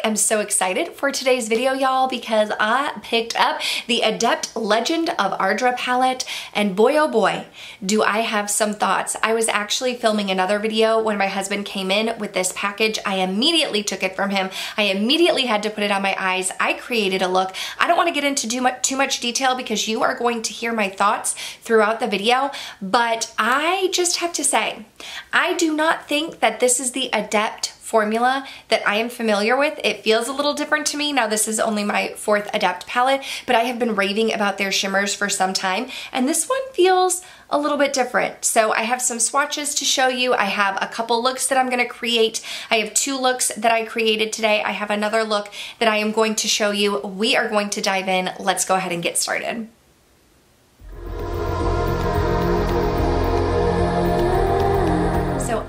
am so excited for today's video, y'all, because I picked up the Adept Legend of Ardra palette, and boy oh boy, do I have some thoughts. I was actually filming another video when my husband came in with this package. I immediately took it from him. I immediately had to put it on my eyes. I created a look. I don't want to get into too much detail because you are going to hear my thoughts throughout the video, but I just have to say, I do not think that this is the Adept formula that I am familiar with. It feels a little different to me. Now, this is only my 4th Adept palette, but I have been raving about their shimmers for some time, and this one feels a little bit different. So I have some swatches to show you. I have a couple looks that I'm gonna create. I have 2 looks that I created today. I have another look that I am going to show you. We are going to dive in. Let's go ahead and get started.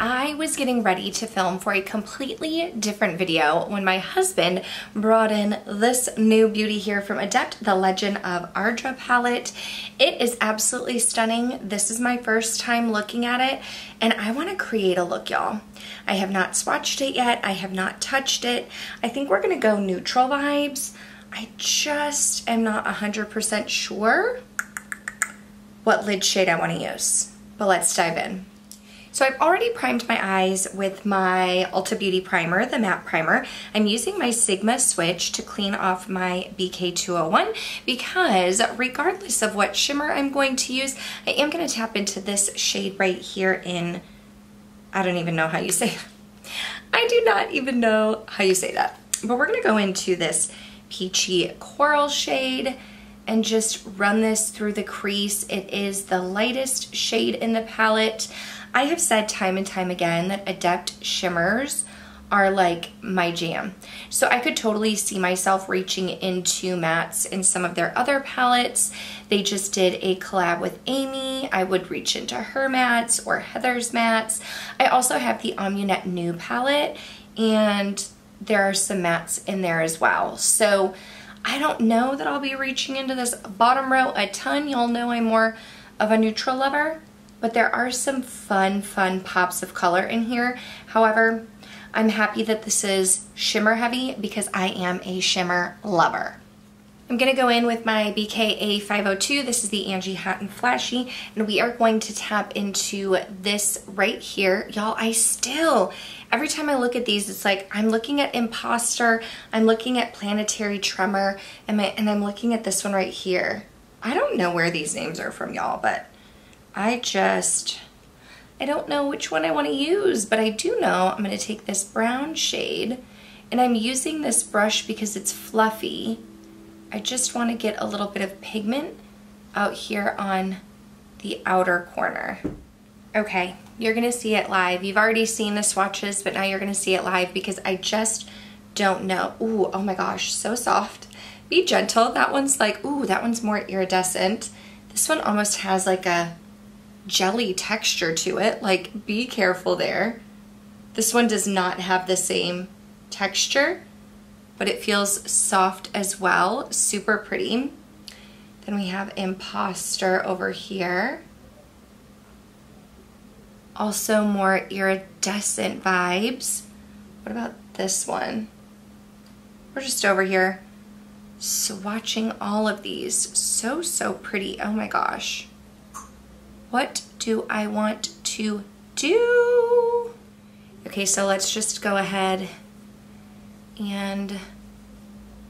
I was getting ready to film for a completely different video when my husband brought in this new beauty here from Adept, the Legend of Ardra palette. It is absolutely stunning. This is my first time looking at it, and I want to create a look, y'all. I have not swatched it yet. I have not touched it. I think we're going to go neutral vibes. I just am not 100% sure what lid shade I want to use, but let's dive in. So I've already primed my eyes with my Ulta Beauty primer, the matte primer. I'm using my Sigma switch to clean off my BK201 because regardless of what shimmer I'm going to use, I am going to tap into this shade right here in, I don't even know how you say it. I do not even know how you say that. But we're going to go into this peachy coral shade and just run this through the crease. It is the lightest shade in the palette. I have said time and time again that Adept shimmers are like my jam. So I could totally see myself reaching into mattes in some of their other palettes. They just did a collab with Amy. I would reach into her mattes or Heather's mattes. I also have the Amunet New palette, and there are some mattes in there as well. So I don't know that I'll be reaching into this bottom row a ton. Y'all know I'm more of a neutral lover, but there are some fun pops of color in here. However, I'm happy that this is shimmer heavy because I am a shimmer lover. I'm gonna go in with my BKA 502. This is the Angie Hot and Flashy, and we are going to tap into this right here. Y'all, every time I look at these, it's like I'm looking at Imposter, I'm looking at Planetary Tremor, and I'm looking at this one right here. I don't know where these names are from, y'all, but I don't know which one I want to use, but I do know I'm going to take this brown shade, and I'm using this brush because it's fluffy. I just want to get a little bit of pigment out here on the outer corner. Okay, you're going to see it live. You've already seen the swatches, but now you're going to see it live because I just don't know. Ooh, oh my gosh, so soft. Be gentle. That one's like, ooh, that one's more iridescent. This one almost has like a jelly texture to it. Like, be careful there. This one does not have the same texture, but it feels soft as well. Super pretty. Then we have Imposter over here. Also more iridescent vibes. What about this one? We're just over here swatching all of these. So pretty. Oh my gosh. What do I want to do? Okay, so let's just go ahead and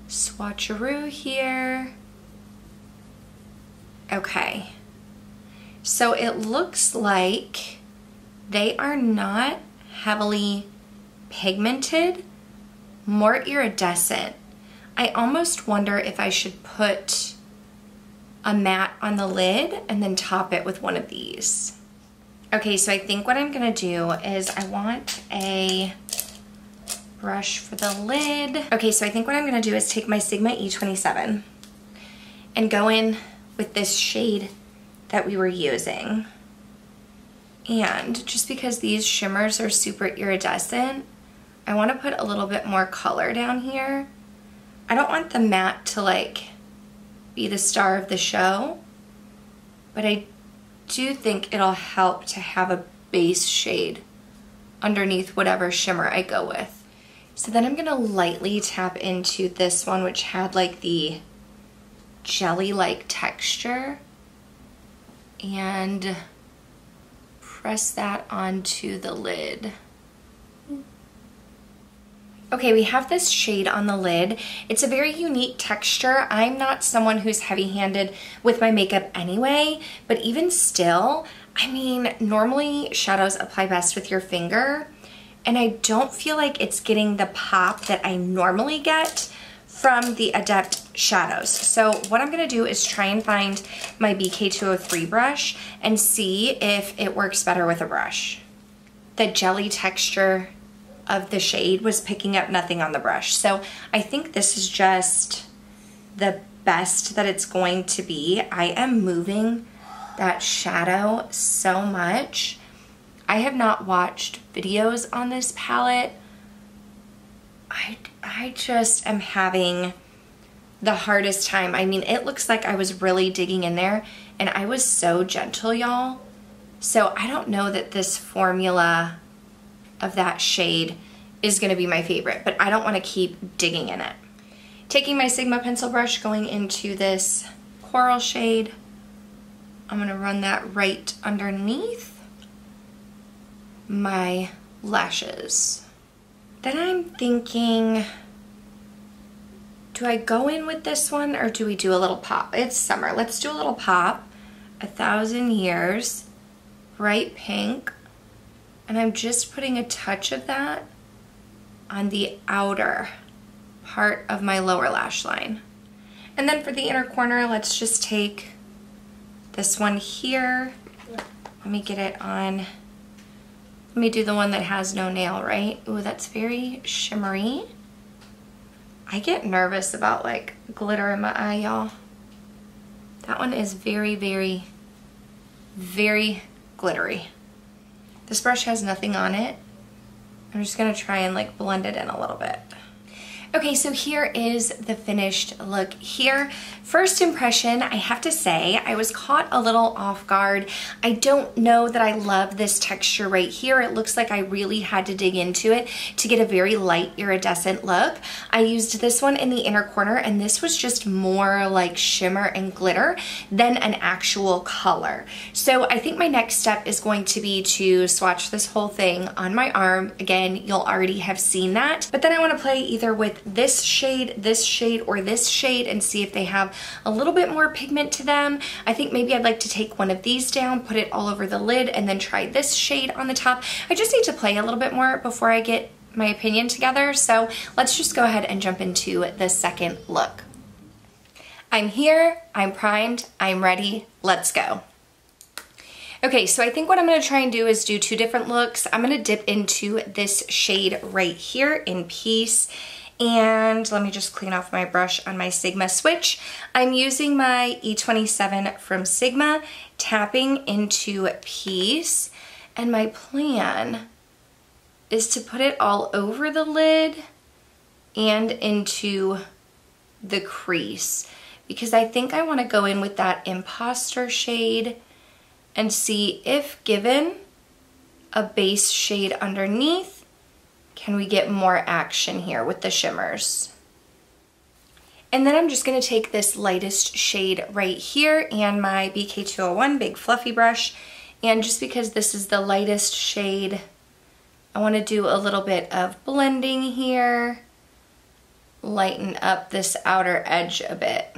swatcheroo here. Okay, so it looks like they are not heavily pigmented, more iridescent. I almost wonder if I should put a matte on the lid and then top it with one of these. Okay, so I think what I'm gonna do is I want a brush for the lid. Okay, so I think what I'm gonna do is take my Sigma E27 and go in with this shade that we were using. And just because these shimmers are super iridescent, I wanna put a little bit more color down here. I don't want the matte to like be the star of the show, but I do think it'll help to have a base shade underneath whatever shimmer I go with. So then I'm gonna lightly tap into this one, which had like the jelly-like texture, and press that onto the lid. Okay, we have this shade on the lid. It's a very unique texture. I'm not someone who's heavy-handed with my makeup anyway, but even still, I mean, normally shadows apply best with your finger, and I don't feel like it's getting the pop that I normally get from the Adept shadows. So what I'm gonna do is try and find my BK203 brush and see if it works better with a brush. The jelly texture of the shade was picking up nothing on the brush. So I think this is just the best that it's going to be. I am moving that shadow so much. I have not watched videos on this palette. I just am having the hardest time. I mean, it looks like I was really digging in there, and I was so gentle, y'all. So I don't know that this formula of that shade is gonna be my favorite, but I don't wanna keep digging in it. Taking my Sigma pencil brush, going into this coral shade, I'm gonna run that right underneath my lashes. Then I'm thinking, do I go in with this one or do we do a little pop? It's summer, let's do a little pop. 1,000 Years, bright pink. And I'm just putting a touch of that on the outer part of my lower lash line. And then for the inner corner, let's just take this one here. Let me get it on. Let me do the one that has no nail, right? Ooh, that's very shimmery. I get nervous about like glitter in my eye, y'all. That one is very, very, very glittery. This brush has nothing on it. I'm just gonna try and like blend it in a little bit. Okay, so here is the finished look here. First impression, I have to say, I was caught a little off guard. I don't know that I love this texture right here. It looks like I really had to dig into it to get a very light iridescent look. I used this one in the inner corner, and this was just more like shimmer and glitter than an actual color. So I think my next step is going to be to swatch this whole thing on my arm. Again, you'll already have seen that, but then I wanna play either with this shade, or this shade and see if they have a little bit more pigment to them. I think maybe I'd like to take one of these down, put it all over the lid, and then try this shade on the top. I just need to play a little bit more before I get my opinion together. So let's just go ahead and jump into the second look. I'm here, I'm primed, I'm ready, let's go. Okay, so I think what I'm gonna try and do is do two different looks. I'm gonna dip into this shade right here in Peace. And let me just clean off my brush on my Sigma switch. I'm using my E27 from Sigma, tapping into Peace. And my plan is to put it all over the lid and into the crease, because I think I want to go in with that imposter shade and see if, given a base shade underneath, can we get more action here with the shimmers. And then I'm just gonna take this lightest shade right here and my BK201 big fluffy brush, and just because this is the lightest shade, I wanna do a little bit of blending here, lighten up this outer edge a bit.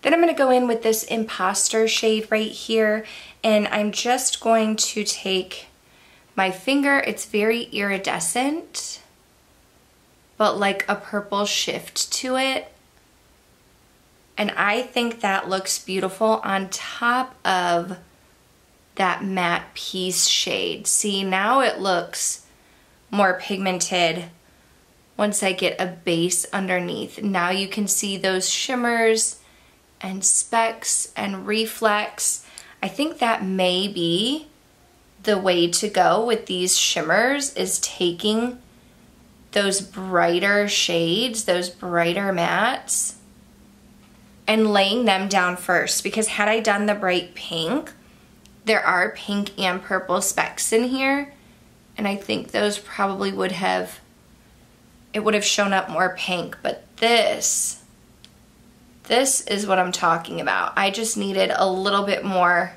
Then I'm gonna go in with this imposter shade right here, and I'm just going to take my finger. It's very iridescent, but like a purple shift to it. And I think that looks beautiful on top of that matte Peace shade. See, now it looks more pigmented once I get a base underneath. Now you can see those shimmers and specks and reflex. I think that may be the way to go with these shimmers, is taking those brighter shades, those brighter mattes, and laying them down first. Because had I done the bright pink, there are pink and purple specks in here, and I think those probably would have it would have shown up more pink, but this is what I'm talking about. I just needed a little bit more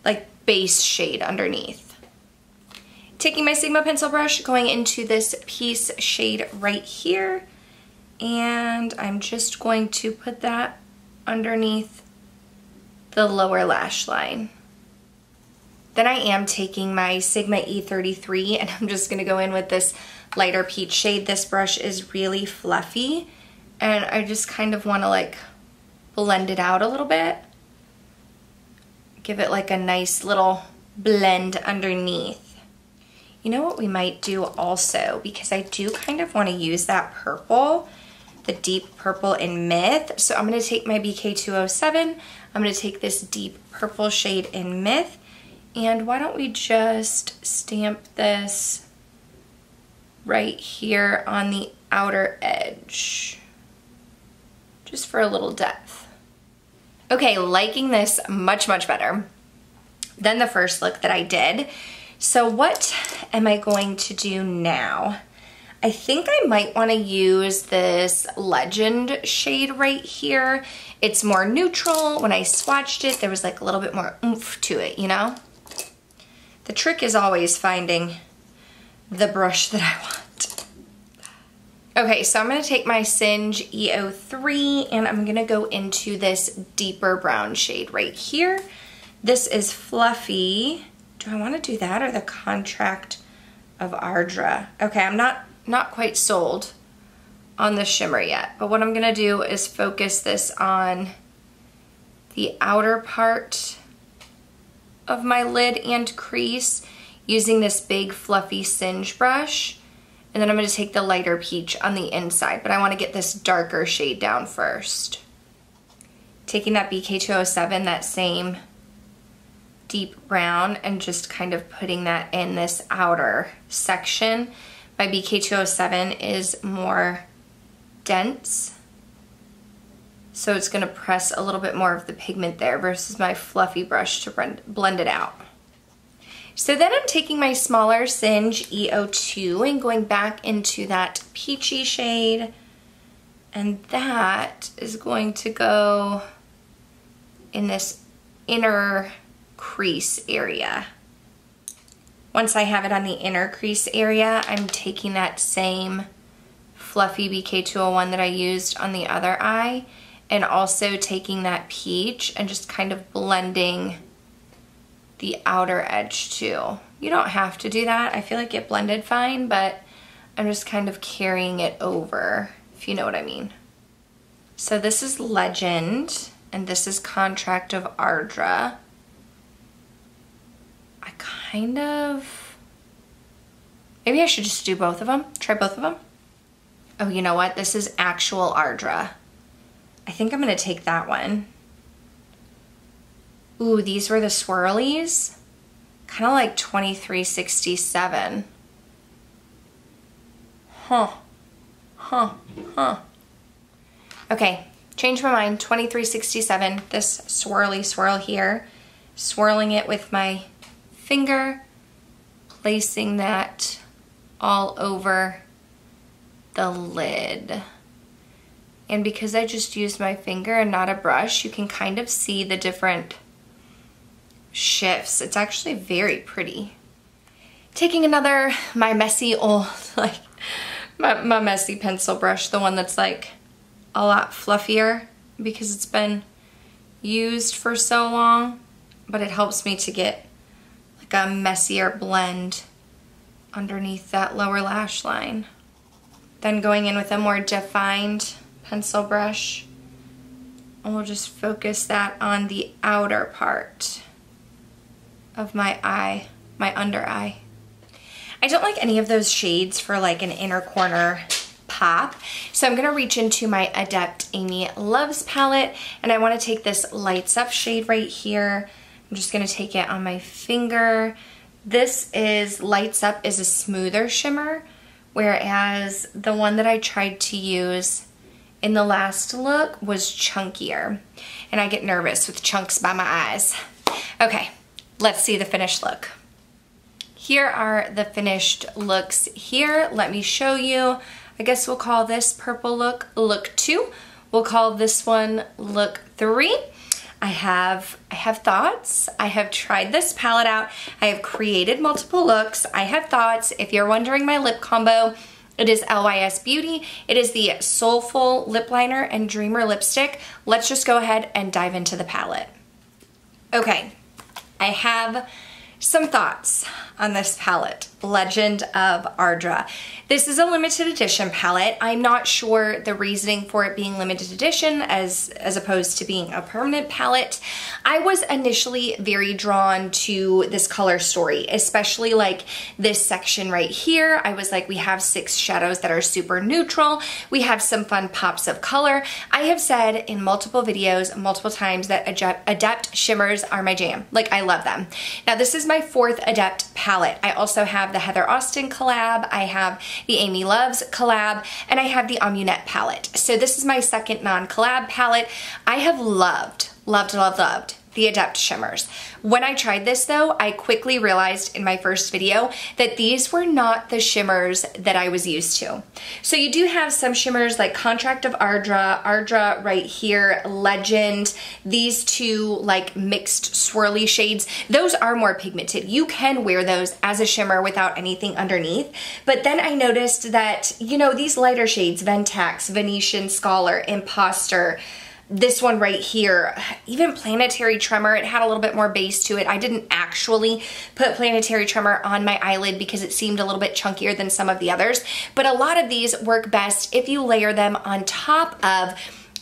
like base shade underneath. Taking my Sigma pencil brush, going into this piece shade right here, and I'm just going to put that underneath the lower lash line. Then I am taking my Sigma E33 and I'm just gonna go in with this lighter peach shade. This brush is really fluffy and I just kind of wanna like blend it out a little bit. Give it like a nice little blend underneath. You know what we might do also, because I do kind of wanna use that purple, the deep purple in Myth. So I'm gonna take my BK207, I'm gonna take this deep purple shade in Myth, and why don't we just stamp this right here on the outer edge, just for a little depth. Okay, liking this much, much better than the first look that I did. So what am I going to do now? I think I might want to use this Legend shade right here. It's more neutral. When I swatched it, there was like a little bit more oomph to it, you know? The trick is always finding the brush that I want. Okay, so I'm gonna take my Singe E03 and I'm gonna go into this deeper brown shade right here. This is Fluffy. Do I wanna do that or the Contract of Ardra? Okay, I'm not quite sold on the shimmer yet, but what I'm gonna do is focus this on the outer part of my lid and crease using this big fluffy Singe brush, and then I'm going to take the lighter peach on the inside, but I want to get this darker shade down first. Taking that BK207, that same deep brown, and just kind of putting that in this outer section. My BK207 is more dense, so it's gonna press a little bit more of the pigment there versus my fluffy brush to blend it out. So then I'm taking my smaller Singe E02 and going back into that peachy shade, and that is going to go in this inner crease area. Once I have it on the inner crease area, I'm taking that same fluffy BK201 that I used on the other eye, and also taking that peach and just kind of blending the outer edge too. You don't have to do that. I feel like it blended fine, but I'm just kind of carrying it over, if you know what I mean. So this is Legend, and this is Contract of Ardra. Maybe I should just do both of them, try both of them. Oh, you know what? This is actual Ardra. I think I'm gonna take that one. Ooh, these were the swirlies. Kind of like 2367. Okay, change my mind, 2367, this swirly swirl here. Swirling it with my finger, placing that all over the lid. And because I just used my finger and not a brush, you can kind of see the different shifts. It's actually very pretty. Taking another, my messy old, like, my messy pencil brush, the one that's like a lot fluffier because it's been used for so long, but it helps me to get like a messier blend underneath that lower lash line. Then going in with a more defined pencil brush, and we'll just focus that on the outer part of my eye, my under eye. I don't like any of those shades for like an inner corner pop, so I'm gonna reach into my Adept Amy Loves palette, and I wanna take this Lights Up shade right here. I'm just gonna take it on my finger. This is, Lights Up is a smoother shimmer, whereas the one that I tried to use in the last look was chunkier, and I get nervous with chunks by my eyes. Okay, let's see the finished look. Here are the finished looks here. Let me show you. I guess we'll call this purple look, look 2. We'll call this one look 3. I have thoughts. I have tried this palette out. I have created multiple looks. I have thoughts. If you're wondering my lip combo, it is LYS Beauty. It is the Soulful Lip Liner and Dreamer Lipstick. Let's just go ahead and dive into the palette. Okay, I have some thoughts on this palette, Legend of Ardra. This is a limited edition palette. I'm not sure the reasoning for it being limited edition as opposed to being a permanent palette. I was initially very drawn to this color story, especially like this section right here. I was like, we have 6 shadows that are super neutral. We have some fun pops of color. I have said in multiple videos, multiple times that Adept shimmers are my jam. Like, I love them. Now, this is my 4th Adept palette. I also have the Heather Austin collab, I have the Amy Loves collab, and I have the Amunet palette. So this is my 2nd non-collab palette. I have loved the Adept shimmers. When I tried this though, I quickly realized in my first video that these were not the shimmers that I was used to. So you do have some shimmers like Contract of Ardra right here, Legend, these 2 like mixed swirly shades. Those are more pigmented. You can wear those as a shimmer without anything underneath. But then I noticed that, you know, these lighter shades, Ventax, Venetian Scholar, Imposter, this one right here, even Planetary Tremor, it had a little bit more base to it. I didn't actually put Planetary Tremor on my eyelid because it seemed a little bit chunkier than some of the others. But a lot of these work best if you layer them on top of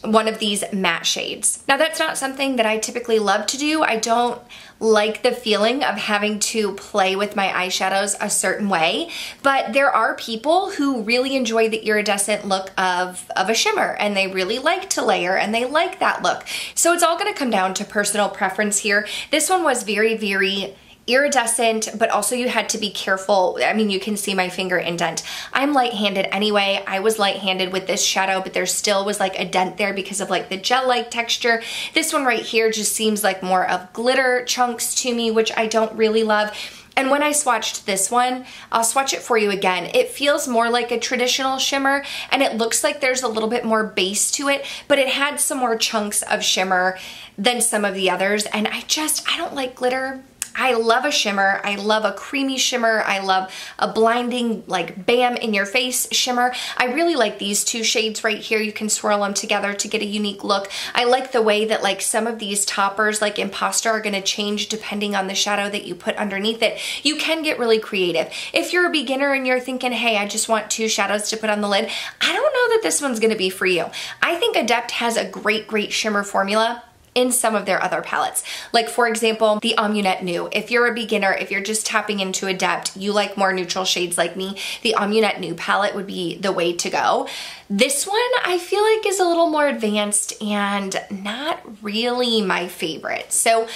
one of these matte shades. Now, that's not something that I typically love to do. I don't like the feeling of having to play with my eyeshadows a certain way, but there are people who really enjoy the iridescent look of a shimmer, and they really like to layer, and they like that look. So it's all gonna come down to personal preference here. This one was very, very iridescent, but also you had to be careful. I mean, you can see my finger indent. I'm light-handed anyway. I was light-handed with this shadow, but there still was like a dent there because of like the gel-like texture. This one right here just seems like more of glitter chunks to me, which I don't really love. And when I swatched this one, I'll swatch it for you again. It feels more like a traditional shimmer, and it looks like there's a little bit more base to it, but it had some more chunks of shimmer than some of the others. And I don't like glitter. I love a shimmer. I love a creamy shimmer. I love a blinding, like, bam in your face shimmer. I really like these 2 shades right here. You can swirl them together to get a unique look. I like the way that like some of these toppers like Imposter are gonna change depending on the shadow that you put underneath it. You can get really creative. If you're a beginner and you're thinking, hey, I just want 2 shadows to put on the lid, I don't know that this one's gonna be for you. I think Adept has a great shimmer formula in some of their other palettes. Like, for example, the Amunet New. If you're a beginner, if you're just tapping into Adept, you like more neutral shades like me, the Amunet New palette would be the way to go. This one I feel like is a little more advanced and not really my favorite. So,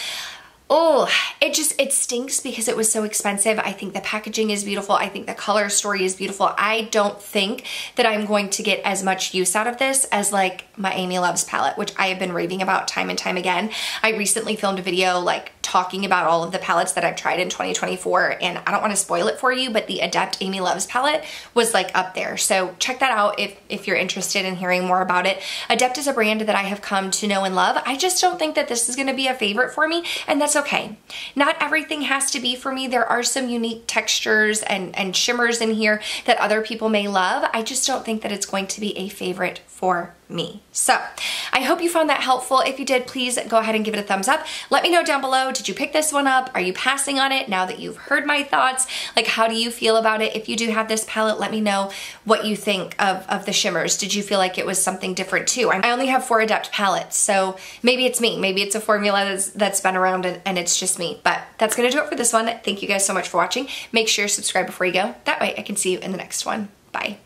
oh, it stinks because it was so expensive. I think the packaging is beautiful. I think the color story is beautiful. I don't think that I'm going to get as much use out of this as like my Amy Loves palette, which I have been raving about time and time again. I recently filmed a video like talking about all of the palettes that I've tried in 2024, and I don't want to spoil it for you, but the Adept Amy Loves palette was like up there. So check that out if you're interested in hearing more about it. Adept is a brand that I have come to know and love. I just don't think that this is going to be a favorite for me, and that's okay. Not everything has to be for me. There are some unique textures and shimmers in here that other people may love. I just don't think that it's going to be a favorite for me. So I hope you found that helpful. If you did, please go ahead and give it a thumbs up. Let me know down below, did you pick this one up? Are you passing on it now that you've heard my thoughts? Like, how do you feel about it? If you do have this palette, let me know what you think of the shimmers. Did you feel like it was something different too? I only have 4 Adept palettes, so maybe it's me. Maybe it's a formula that's been around and it's just me. But that's gonna do it for this one. Thank you guys so much for watching. Make sure you subscribe before you go. That way I can see you in the next one. Bye.